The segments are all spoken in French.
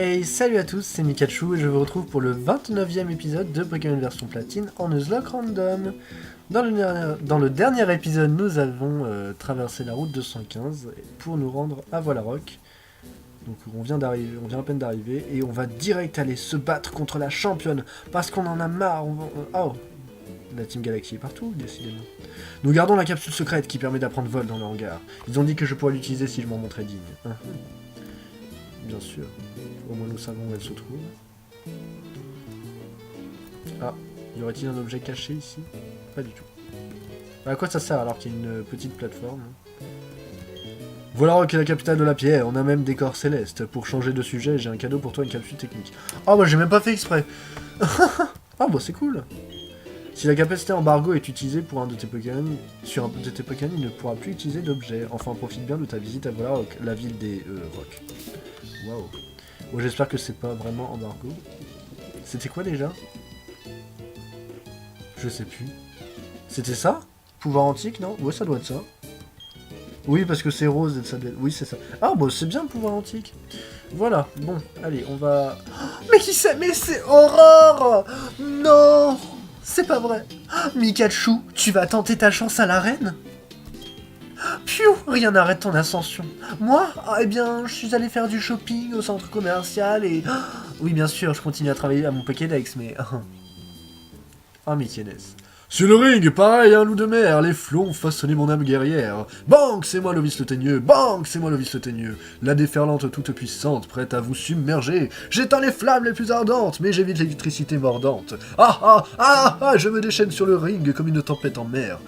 Hey, salut à tous, c'est Mikachu et je vous retrouve pour le 29e épisode de Pokémon version platine en Nuzlocke Random. Dans le dernier épisode, nous avons traversé la route 215 pour nous rendre à Voilarock. Donc on vient à peine d'arriver et on va direct aller se battre contre la championne parce qu'on en a marre. Oh, la Team Galaxy est partout, décidément. Nous gardons la capsule secrète qui permet d'apprendre vol dans le hangar. Ils ont dit que je pourrais l'utiliser si je m'en montrais digne. Bien sûr. Au moins nous savons où elle se trouve. Ah, y aurait-il un objet caché ici? Pas du tout. À quoi ça sert alors qu'il y a une petite plateforme? Voilarock est la capitale de la pierre, on a même des corps célestes. Pour changer de sujet, j'ai un cadeau pour toi, une capsule technique. Ah bah j'ai même pas fait exprès. Ah bah c'est cool. Si la capacité embargo est utilisée pour un de tes Pokémon, sur un de tes Pokémon, il ne pourra plus utiliser d'objet. Enfin, profite bien de ta visite à Voilarock, la ville des rocs. Waouh. Bon, j'espère que c'est pas vraiment embargo. C'était quoi déjà? Je sais plus. C'était ça? Pouvoir antique, non? Ouais, ça doit être ça. Oui, parce que c'est rose et ça doit être... Oui, c'est ça. Ah, bon, c'est bien le pouvoir antique. Voilà, bon, allez, on va... Oh, mais qui c'est? Mais c'est Aurore! Non! C'est pas vrai. Mikachu, tu vas tenter ta chance à l'arène? Piou, rien n'arrête ton ascension. Moi, eh bien, je suis allé faire du shopping au centre commercial et... Oui, bien sûr, je continue à travailler à mon Pokédex, mais... Oh, Mikienès. Sur le ring, pareil, un loup de mer, les flots ont façonné mon âme guerrière. Bang, c'est moi Lovis le Teigneux, bang, c'est moi Lovis le Teigneux. La déferlante toute puissante, prête à vous submerger. J'éteins les flammes les plus ardentes, mais j'évite l'électricité mordante. Ah ah ah ah, je me déchaîne sur le ring comme une tempête en mer.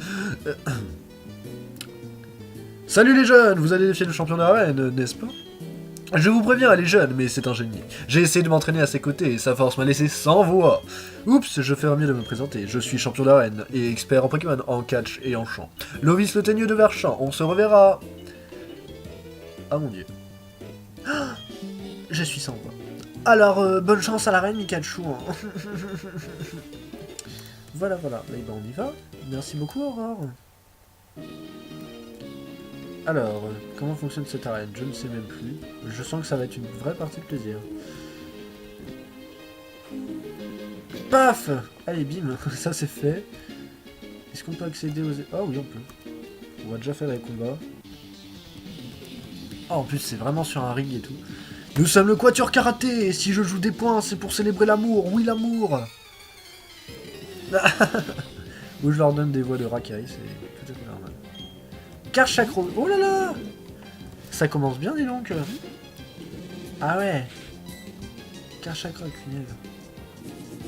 Salut les jeunes, vous allez défier le champion de l'arène, n'est-ce pas? Je vous préviens, elle est jeune, mais c'est un génie. J'ai essayé de m'entraîner à ses côtés et sa force m'a laissé sans voix. Oups, je ferais mieux de me présenter. Je suis champion d'arène et expert en Pokémon, en catch et en chant. Lovis le Teigneux de Verchamp, on se reverra. Ah mon dieu. Je suis sans voix. Alors, bonne chance à l'arène, Mikachu. Hein. Voilà, voilà. Là, ben, on y va. Merci beaucoup, Aurore. Alors, comment fonctionne cette arène? Je ne sais même plus. Je sens que ça va être une vraie partie de plaisir. Paf! Allez, bim, ça c'est fait. Est-ce qu'on peut accéder aux... Ah oui, on peut. On va déjà faire les combats. Ah, en plus, c'est vraiment sur un ring et tout. Nous sommes le Quatuor Karaté, et si je joue des points, c'est pour célébrer l'amour. Oui, l'amour. Ou je leur donne des voix de racaille, c'est tout à fait normal. Karchakro. Oh là là! Ça commence bien, dis donc. Ah ouais. Karchakro, punaise.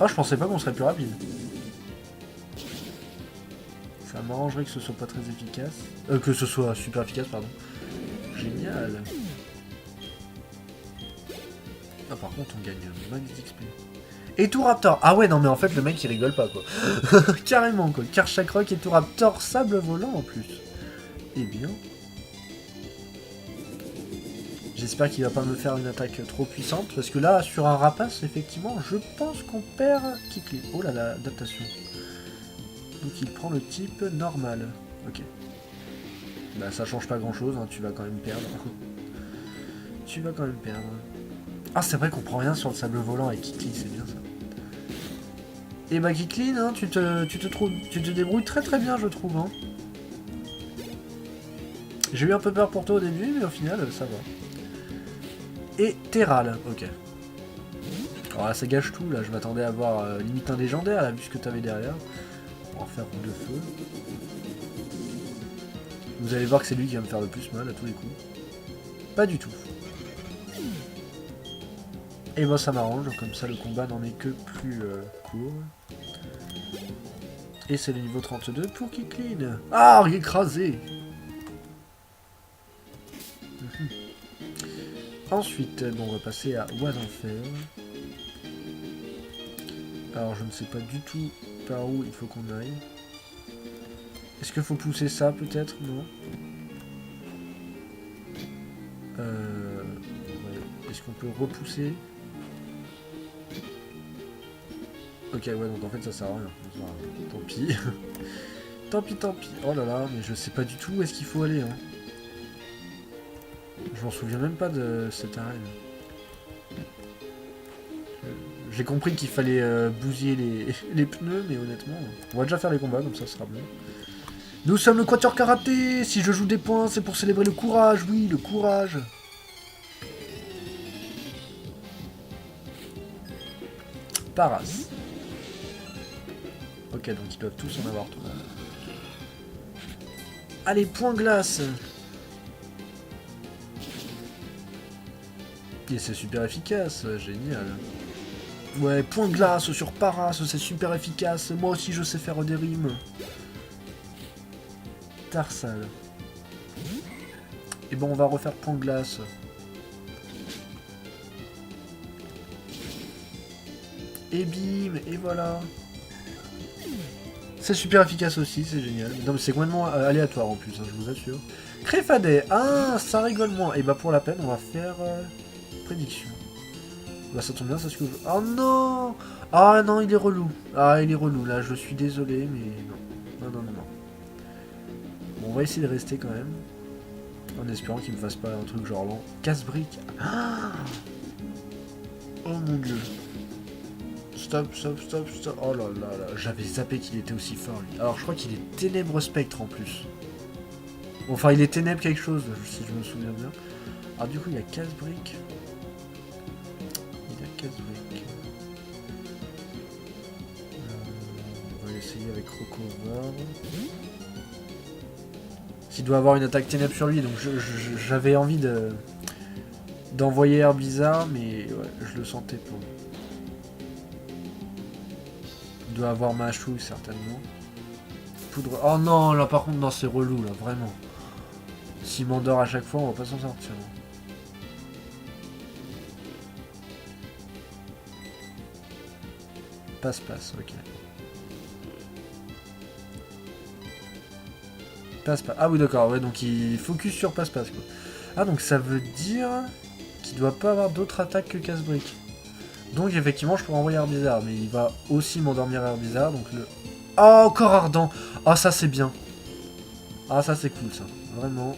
Oh, je pensais pas qu'on serait plus rapide. Ça m'arrangerait que ce soit pas très efficace. Que ce soit super efficace, pardon. Génial. Ah, par contre, on gagne max d'XP. Et tout Raptor. Ah ouais, non, mais en fait, le mec, il rigole pas, quoi. Carrément, quoi. Karchakroc et tout Raptor, sable volant, en plus. Eh bien... J'espère qu'il va pas me faire une attaque trop puissante, parce que là, sur un rapace, effectivement, je pense qu'on perd Kikli. Oh là là, adaptation. Donc il prend le type normal. Ok. Bah ça change pas grand chose, hein, tu vas quand même perdre. Tu vas quand même perdre. Ah c'est vrai qu'on prend rien sur le sable volant avec Kikli, c'est bien ça. Et bah Kikli, hein, tu te débrouilles très très bien je trouve. Hein. J'ai eu un peu peur pour toi au début, mais au final ça va. Et Terral, ok. Alors là ça gâche tout, là je m'attendais à avoir limite un légendaire, là, vu ce que t'avais derrière. On va refaire roue de feu. Vous allez voir que c'est lui qui va me faire le plus mal à tous les coups. Pas du tout. Et moi ça m'arrange, comme ça le combat n'en est que plus court. Et c'est le niveau 32 pour Kikline. Ah, écrasé. Ensuite, bon, on va passer à Oise Enfer. Alors je ne sais pas du tout par où il faut qu'on aille. Est-ce qu'il faut pousser ça peut-être? Non. Ouais. Est-ce qu'on peut repousser? Ok, ouais, donc en fait ça sert à rien. Enfin, tant pis. Tant pis, tant pis. Oh là là, mais je sais pas du tout où est-ce qu'il faut aller. Hein. Je m'en souviens même pas de cette arène. J'ai compris qu'il fallait bousiller les pneus, mais honnêtement, on va déjà faire les combats, comme ça ce sera mieux. Nous sommes le Quatuor Karaté. Si je joue des points, c'est pour célébrer le courage. Oui, le courage. Paras. Ok, donc ils doivent tous en avoir tout. Allez, point glace. Et c'est super efficace, génial. Ouais, point glace sur Paras, c'est super efficace. Moi aussi, je sais faire des rimes. Tarsal. Et bon, on va refaire point glace. Et bim, et voilà. C'est super efficace aussi, c'est génial. Non mais c'est complètement aléatoire en plus, hein, je vous assure. Créfadet, ah, ça rigole moins. Et bah pour la peine, on va faire prédiction. Bah ça tombe bien, c'est ce que je... Oh non. Ah non, il est relou. Ah, il est relou, là, je suis désolé, mais non. Non, non, non, non. Bon, on va essayer de rester quand même. En espérant qu'il me fasse pas un truc genre lent. Casse-brique. Ah oh mon dieu. Stop, stop, stop, stop. Oh là là là. J'avais zappé qu'il était aussi fort, lui. Alors, je crois qu'il est ténèbres spectre en plus. Bon, enfin, il est ténèbres quelque chose, si je me souviens bien. Alors, du coup, il y a casse-brique. Il y a casse-brique. On va essayer avec Rocover. S'il doit avoir une attaque ténèbres sur lui, donc j'avais envie d'envoyer Air Bizarre, mais ouais, je le sentais pas. Il doit avoir Machouille certainement. Poudre. Oh non, là par contre, non, c'est relou là, vraiment. S'il m'endort à chaque fois, on va pas s'en sortir. Passe-passe, ok. Passe-passe. Ah oui, d'accord, ouais, donc il focus sur passe-passe quoi. Ah, donc ça veut dire qu'il doit pas avoir d'autres attaques que casse-brique. Donc effectivement, je pourrais envoyer Air Bizarre, mais il va aussi m'endormir Air Bizarre, donc le... Oh, corps ardent. Ah, ça c'est bien. Ah, ça c'est cool, ça. Vraiment.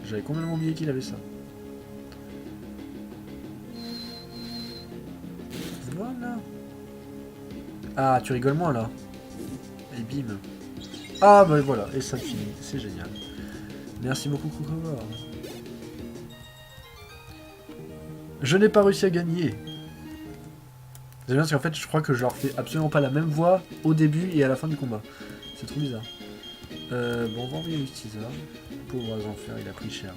J'avais complètement oublié qu'il avait ça. Voilà. Ah, tu rigoles moins, là. Et bim. Ah, bah voilà, et ça finit. C'est génial. Merci beaucoup, Cocover. Je n'ai pas réussi à gagner. C'est bien parce qu'en fait, je crois que je leur fais absolument pas la même voix au début et à la fin du combat. C'est trop bizarre. Bon, on va envoyer Lustiza. Pauvre enfers, il a pris cher.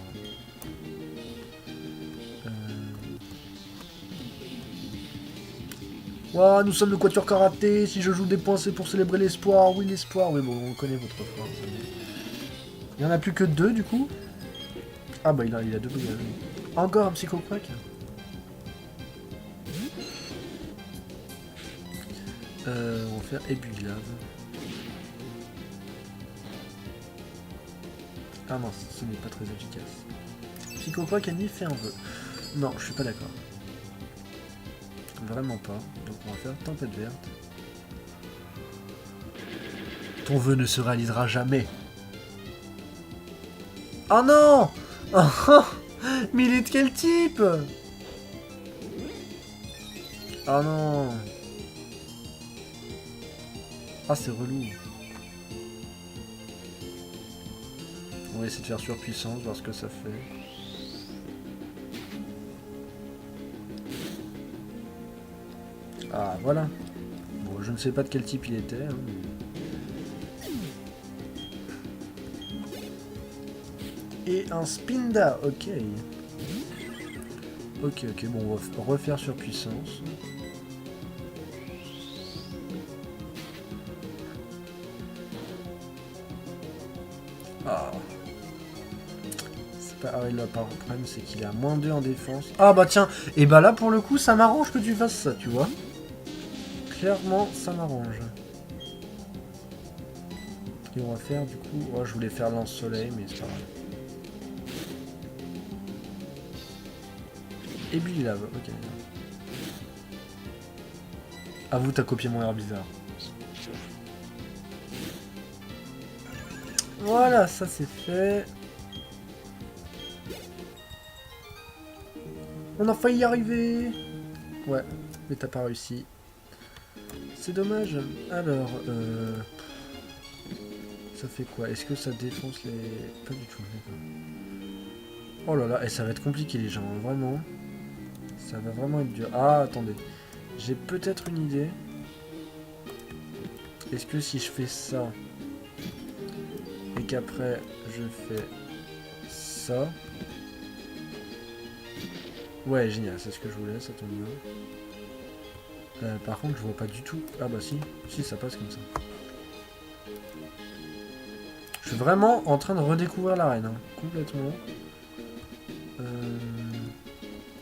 Ouah, nous sommes le Quatuor Karaté. Si je joue des points, c'est pour célébrer l'espoir. Oui, l'espoir. Oui, bon, on connaît votre phrase. Il n'y en a plus que 2 du coup. Ah bah il a 2 bagages. Encore un psychocrack. On va faire Ébulliave. Ah mince, ce n'est pas très efficace. Psychocrack a ni fait un vœu. Non, je suis pas d'accord. Vraiment pas. Donc on va faire Tempête Verte. Ton vœu ne se réalisera jamais. Oh non. Oh, mais il est de quel type? Oh non. Ah, c'est relou. On va essayer de faire surpuissance, voir ce que ça fait. Ah, voilà. Bon, je ne sais pas de quel type il était. Hein, mais... Et un Spinda, ok. Ok, ok, bon, on va refaire surpuissance. Ah. C'est pas... Ah oui, là, par contre, le problème, c'est qu'il est à -2 en défense. Ah bah tiens, et bah là, pour le coup, ça m'arrange que tu fasses ça, tu vois. Clairement, ça m'arrange. Et on va faire, du coup... Ouais, je voulais faire lance-soleil, mais c'est pas grave. Et puis lave, ok. Avoue, t'as copié mon air bizarre. Voilà, ça c'est fait. On a failli y arriver. Ouais, mais t'as pas réussi. C'est dommage. Alors, ça fait quoi? Est-ce que ça défonce les... Pas du tout, d'accord. Oh là là, et ça va être compliqué les gens, hein, vraiment. Ça va vraiment être dur. Ah, attendez. J'ai peut-être une idée. Est-ce que si je fais ça, et qu'après je fais ça... Ouais, génial, c'est ce que je voulais, ça tombe bien. Par contre, je vois pas du tout... Ah bah si, si, ça passe comme ça. Je suis vraiment en train de redécouvrir l'arène, hein, complètement.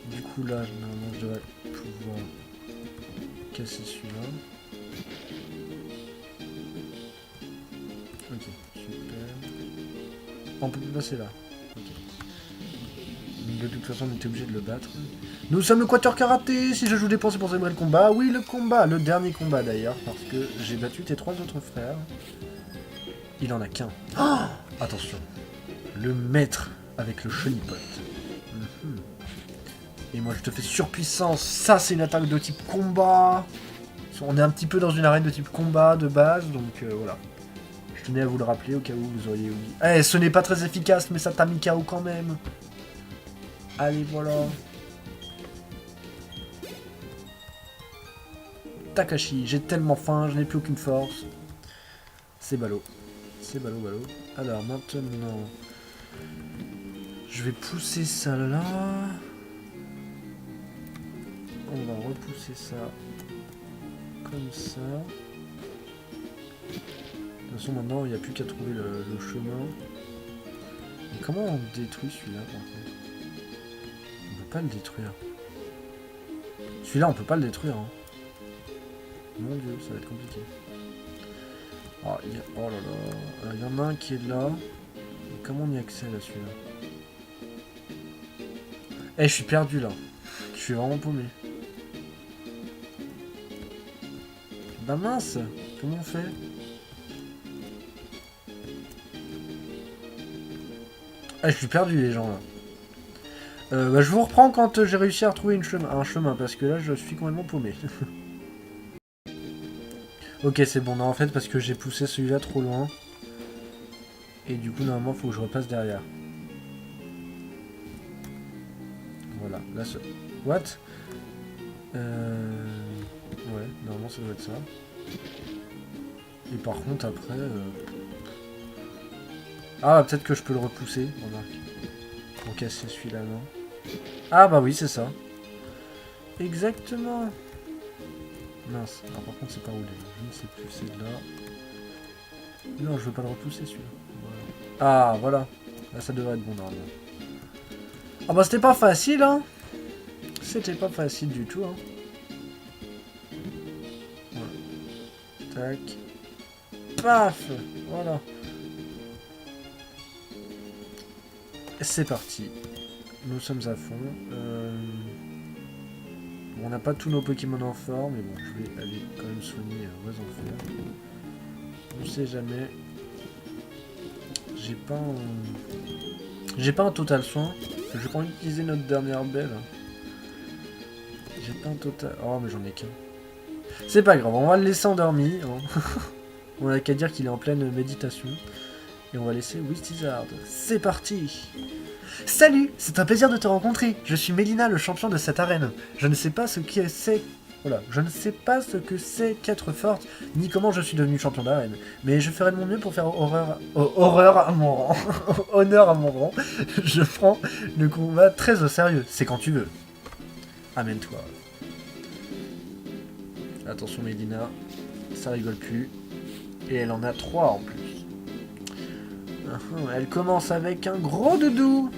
Du coup, là, normalement, je devrais pouvoir casser celui-là. Ok, super. On peut passer là. Ok. De toute façon, on était obligé de le battre. Nous sommes le Quatuor Karaté. Si je joue des points, c'est pour célébrer le combat. Oui, le combat. Le dernier combat, d'ailleurs. Parce que j'ai battu tes 3 autres frères. Il en a qu'un. Oh, attention. Le maître avec le chenipote. Et moi, je te fais surpuissance. Ça, c'est une attaque de type combat. On est un petit peu dans une arène de type combat de base. Donc, voilà. Je tenais à vous le rappeler au cas où vous auriez oublié. Eh, ce n'est pas très efficace, mais ça t'a mis KO quand même. Allez, voilà. Takashi, j'ai tellement faim, je n'ai plus aucune force. C'est ballot. C'est ballot, ballot. Alors, maintenant... Je vais pousser ça là. On va repousser ça comme ça. De toute façon, maintenant, il n'y a plus qu'à trouver le chemin. Mais comment on détruit celui-là, par contre? On peut pas le détruire. Celui-là, on peut pas le détruire. Hein. Mon dieu, ça va être compliqué. Oh, oh là là. Il y en a un qui est là. Et comment on y accède à celui-là? Eh, je suis perdu, là. Je suis vraiment paumé. Bah mince. Comment on fait? Ah, je suis perdu, les gens, là. Bah, je vous reprends quand j'ai réussi à retrouver un chemin, parce que là, je suis complètement paumé. Ok, c'est bon. Non, en fait, parce que j'ai poussé celui-là trop loin. Et du coup, normalement, il faut que je repasse derrière. Voilà. Là, ce... What? Ouais, normalement, ça doit être ça. Et par contre, après... Ah, peut-être que je peux le repousser, remarque. Pour casser celui-là, non? Ah, bah oui, c'est ça. Exactement. Mince. Alors, par contre, c'est pas où il est. Je ne sais plus, c'est là. Non, je veux pas le repousser, celui-là. Voilà. Ah, voilà. Là, ça devrait être bon, normalement. Ah bah, c'était pas facile, hein. C'était pas facile du tout, hein. Voilà. Tac. Paf. Voilà. C'est parti. Nous sommes à fond. Bon, on n'a pas tous nos Pokémon en forme, mais bon, je vais aller quand même soigner Rosenfer. On sait jamais. J'ai pas un total soin. J'ai pas envie d'utiliser notre dernière belle. J'ai pas un total... Oh, mais j'en ai qu'un. C'est pas grave, on va le laisser endormi. Hein. On n'a qu'à dire qu'il est en pleine méditation. Et on va laisser Wizard. C'est parti. Salut, c'est un plaisir de te rencontrer. Je suis Mélina, le champion de cette arène. Je ne sais pas ce que c'est... Voilà, je ne sais pas ce que c'est qu'être forte, ni comment je suis devenu champion d'arène. Mais je ferai de mon mieux pour faire horreur à mon rang. Honneur à mon rang. Je prends le combat très au sérieux. C'est quand tu veux. Amène-toi. Attention Mélina, ça rigole plus. Et elle en a 3 en plus. Elle commence avec un gros doudou.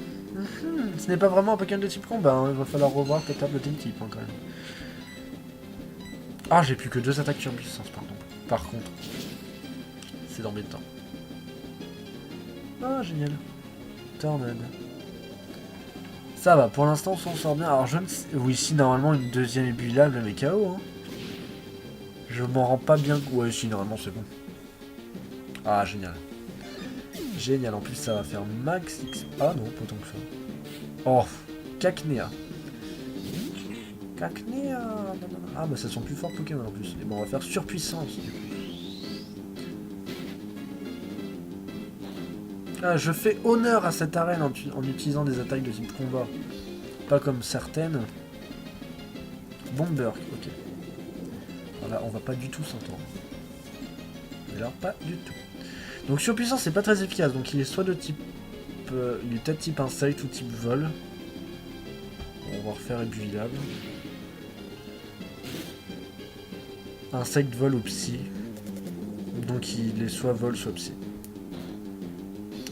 Ce n'est pas vraiment un Pokémon de type combat, hein. Il va falloir revoir ta table de type hein, quand même. Ah, j'ai plus que 2 attaques sur puissance, pardon. Par contre, c'est embêtant. Ah, génial. Tornade. Ça va, pour l'instant, on s'en sort bien. Alors, je ne sais... Oui, si, normalement, une deuxième ébullible, mais KO, hein. Je m'en rends pas bien... Ouais, si, normalement, c'est bon. Ah, génial. Génial, en plus, ça va faire max X... Ah, non, pas tant que ça. Oh, Cacnea. Cacnea. Ah, bah ça sont plus forts Pokémon en plus. Et bon, on va faire surpuissance du coup. Ah, je fais honneur à cette arène en utilisant des attaques de type combat. Pas comme certaines. Bomberg, ok. Voilà, on va pas du tout s'entendre. Mais là, pas du tout. Donc surpuissance, c'est pas très efficace. Donc il est soit de type... il est peut-être type insecte ou type vol. Bon, on va refaire ébuvillable. Insecte, vol ou psy. Donc il est soit vol, soit psy.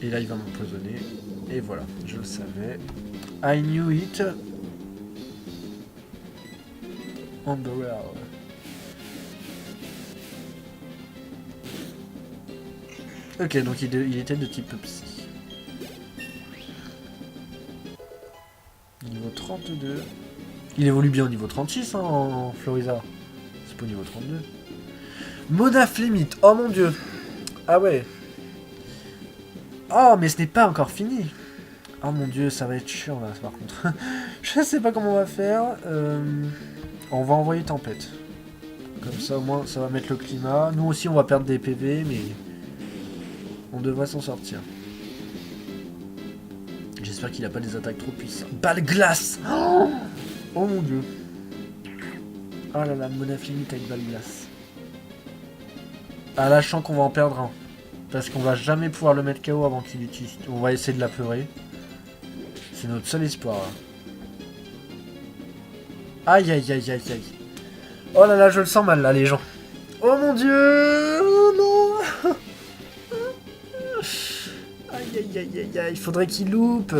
Et là, il va m'empoisonner. Et voilà, je le savais. I knew it. Umbrella. Ok, donc il était de type psy. Niveau 32. Il évolue bien au niveau 36 hein, en Floriza. C'est pas au niveau 32. Monaf limite. Oh mon dieu. Ah ouais. Oh, mais ce n'est pas encore fini. Oh mon dieu, ça va être chiant là, par contre. Je sais pas comment on va faire. On va envoyer tempête. Comme ça, au moins, ça va mettre le climat. Nous aussi, on va perdre des PV, mais on devrait s'en sortir. J'espère qu'il a pas des attaques trop puissantes. Balle glace. Oh mon dieu. Oh là là, Monaf limite avec balle glace. Ah là, je sens qu'on va en perdre un. Parce qu'on va jamais pouvoir le mettre KO avant qu'il utilise. On va essayer de la pleurer. C'est notre seul espoir. Là. Aïe aïe aïe aïe aïe. Oh là là, je le sens mal là, les gens. Oh mon dieu. Oh non. Aïe aïe aïe aïe aïe. Il faudrait qu'il loupe.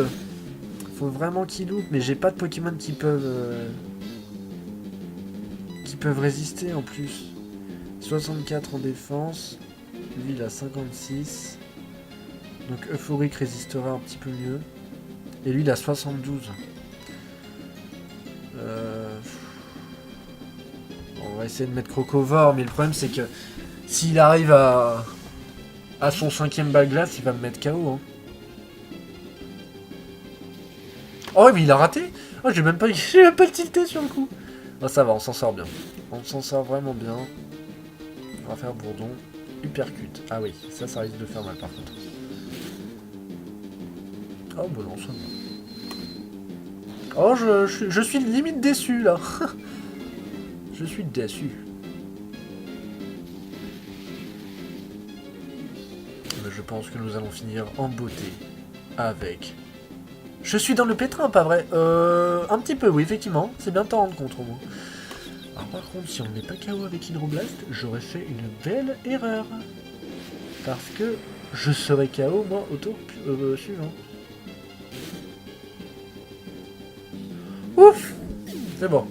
Il faut vraiment qu'il loupe. Mais j'ai pas de Pokémon qui peuvent résister en plus. 64 en défense. Lui, il a 56. Donc Euphorique résistera un petit peu mieux. Et lui, il a 72. On va essayer de mettre Crocovore, mais le problème, c'est que s'il arrive à son 5ème balle glace, il va me mettre KO. Hein. Oh, mais il a raté. Oh, j'ai même pas le tilté sur le coup. Oh, ça va, on s'en sort bien. On s'en sort vraiment bien. On va faire bourdon. Uppercut. Ah oui, ça risque de faire mal par contre. Oh, bon, non, ça va. Oh, je suis limite déçu, là. Je suis déçu. Mais je pense que nous allons finir en beauté avec... Je suis dans le pétrin, pas vrai? Un petit peu, oui, effectivement. C'est bien de t'en rendre compte, au moins. Alors, par contre, si on n'est pas KO avec Hydroblast, j'aurais fait une belle erreur. Parce que je serais KO, moi, au tour suivant. Ouf! C'est bon.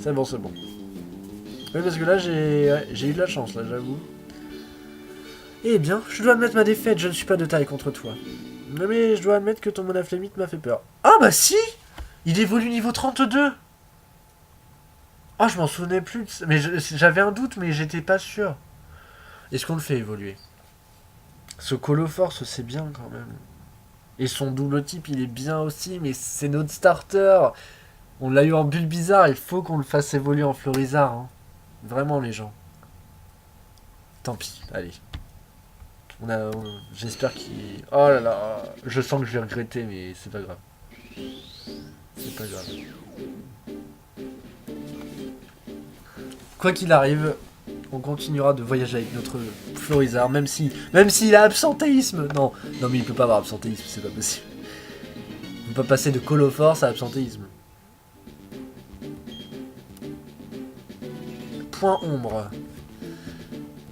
C'est bon, c'est bon. Oui, parce que là, j'ai eu de la chance, là, j'avoue. Eh bien, je dois admettre ma défaite, je ne suis pas de taille contre toi. Mais je dois admettre que ton Monaflémite m'a fait peur. Ah bah si! Il évolue niveau 32! Ah, je m'en souvenais plus. Mais j'avais un doute, mais j'étais pas sûr. Est-ce qu'on le fait évoluer? Ce Coloforce, c'est bien quand même. Et son double type, il est bien aussi, mais c'est notre starter. On l'a eu en Bulbizarre, il faut qu'on le fasse évoluer en Florizarre. Hein. Vraiment, les gens. Tant pis, allez. J'espère qu'il... Oh là là, je sens que je vais regretter, mais c'est pas grave. C'est pas grave. Quoi qu'il arrive, on continuera de voyager avec notre Florizarre, même s'il a absentéisme. Non, mais il peut pas avoir absentéisme, c'est pas possible. On peut pas passer de Coloforce à absentéisme. Point ombre.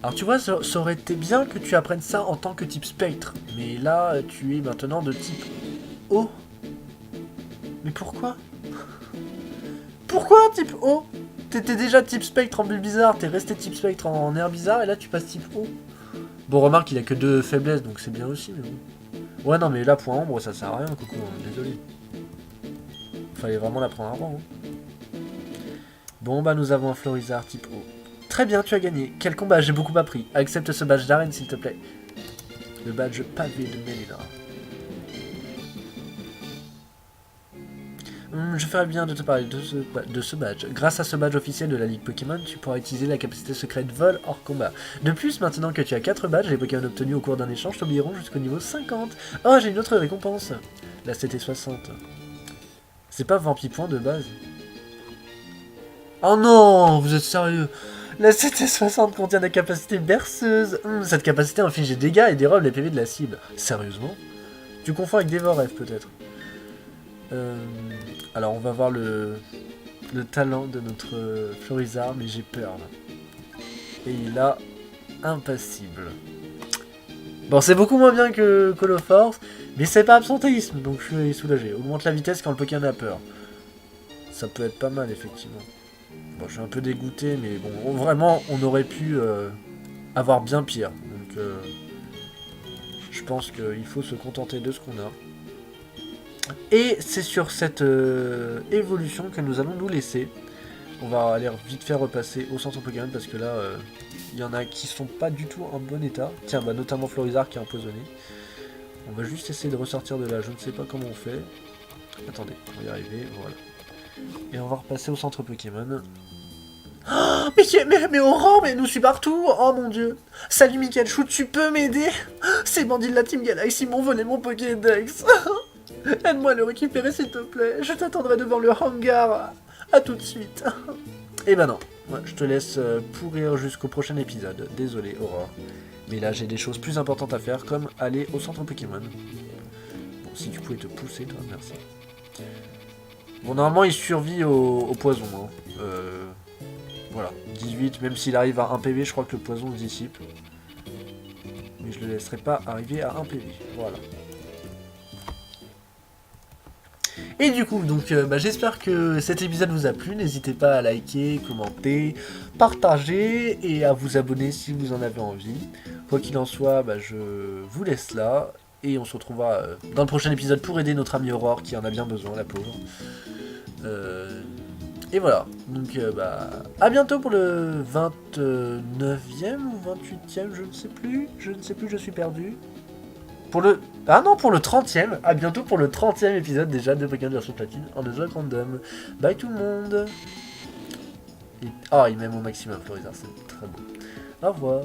Alors tu vois, ça aurait été bien que tu apprennes ça en tant que type spectre. Mais là, tu es maintenant de type O. Mais pourquoi? Pourquoi type O? T'étais déjà type spectre en Bulbizarre, t'es resté type spectre en Herbizarre, et là tu passes type O. Bon, remarque, il a que 2 faiblesses, donc c'est bien aussi, mais bon. Ouais, non, mais là, point ombre, ça sert à rien, coucou, désolé. Fallait vraiment la prendre avant. Hein. Bon, bah, nous avons un Florizarre type O. Très bien, tu as gagné. Quel combat, j'ai beaucoup appris. Accepte ce badge d'arène, s'il te plaît. Le badge pavé de Melina. Je ferais bien de te parler de ce badge. Grâce à ce badge officiel de la Ligue Pokémon, tu pourras utiliser la capacité secrète vol hors combat. De plus, maintenant que tu as 4 badges, les Pokémon obtenus au cours d'un échange t'obéiront jusqu'au niveau 50. Oh, j'ai une autre récompense. La CT60. C'est pas Vampipoint de base. Oh non, vous êtes sérieux? La CT60 contient des capacités berceuses. Cette capacité inflige des dégâts et dérobe les PV de la cible. Sérieusement? Tu confonds avec Devoref peut-être. Alors on va voir le talent de notre Florizard, mais j'ai peur là. Et il a impassible. Bon, c'est beaucoup moins bien que Coloforce, mais c'est pas absentéisme, donc je suis soulagé. Augmente la vitesse quand le Pokémon a peur. Ça peut être pas mal, effectivement. Bon, je suis un peu dégoûté, mais bon, vraiment, on aurait pu avoir bien pire. Donc, je pense qu'il faut se contenter de ce qu'on a. Et c'est sur cette évolution que nous allons nous laisser. On va aller vite faire repasser au centre Pokémon parce que là, il y en a qui sont pas du tout en bon état. Tiens, bah, notamment Florizard qui est empoisonné. On va juste essayer de ressortir de là. Je ne sais pas comment on fait. Attendez, on va y arriver. Voilà. Et on va repasser au centre Pokémon. Oh, mais Aurore, mais nous suis partout. Oh mon dieu. Salut Mikachu, tu peux m'aider? Ces bandits de la Team Galaxy m'ont volé mon Pokédex. Aide-moi à le récupérer s'il te plaît. Je t'attendrai devant le hangar. À tout de suite. Eh ben non. Ouais, je te laisse pourrir jusqu'au prochain épisode. Désolé Aurore. Mais là j'ai des choses plus importantes à faire comme aller au centre Pokémon. Bon, si tu pouvais te pousser toi, merci. Bon, normalement il survit au poison. Hein. Voilà. 18, même s'il arrive à 1 PV, je crois que le poison se dissipe. Mais je le laisserai pas arriver à 1 PV. Voilà. Et du coup, donc, j'espère que cet épisode vous a plu. N'hésitez pas à liker, commenter, partager et à vous abonner si vous en avez envie. Quoi qu'il en soit, je vous laisse là. Et on se retrouvera dans le prochain épisode pour aider notre amie Aurore qui en a bien besoin, la pauvre. Et voilà. Donc, à bientôt pour le 29e ou 28e, je ne sais plus. Je suis perdu. Ah non, pour le 30e. À bientôt pour le 30e épisode déjà de Pokémon version platine en jeu random. Bye tout le monde. Il met mon maximum Florizard, c'est très beau. Au revoir.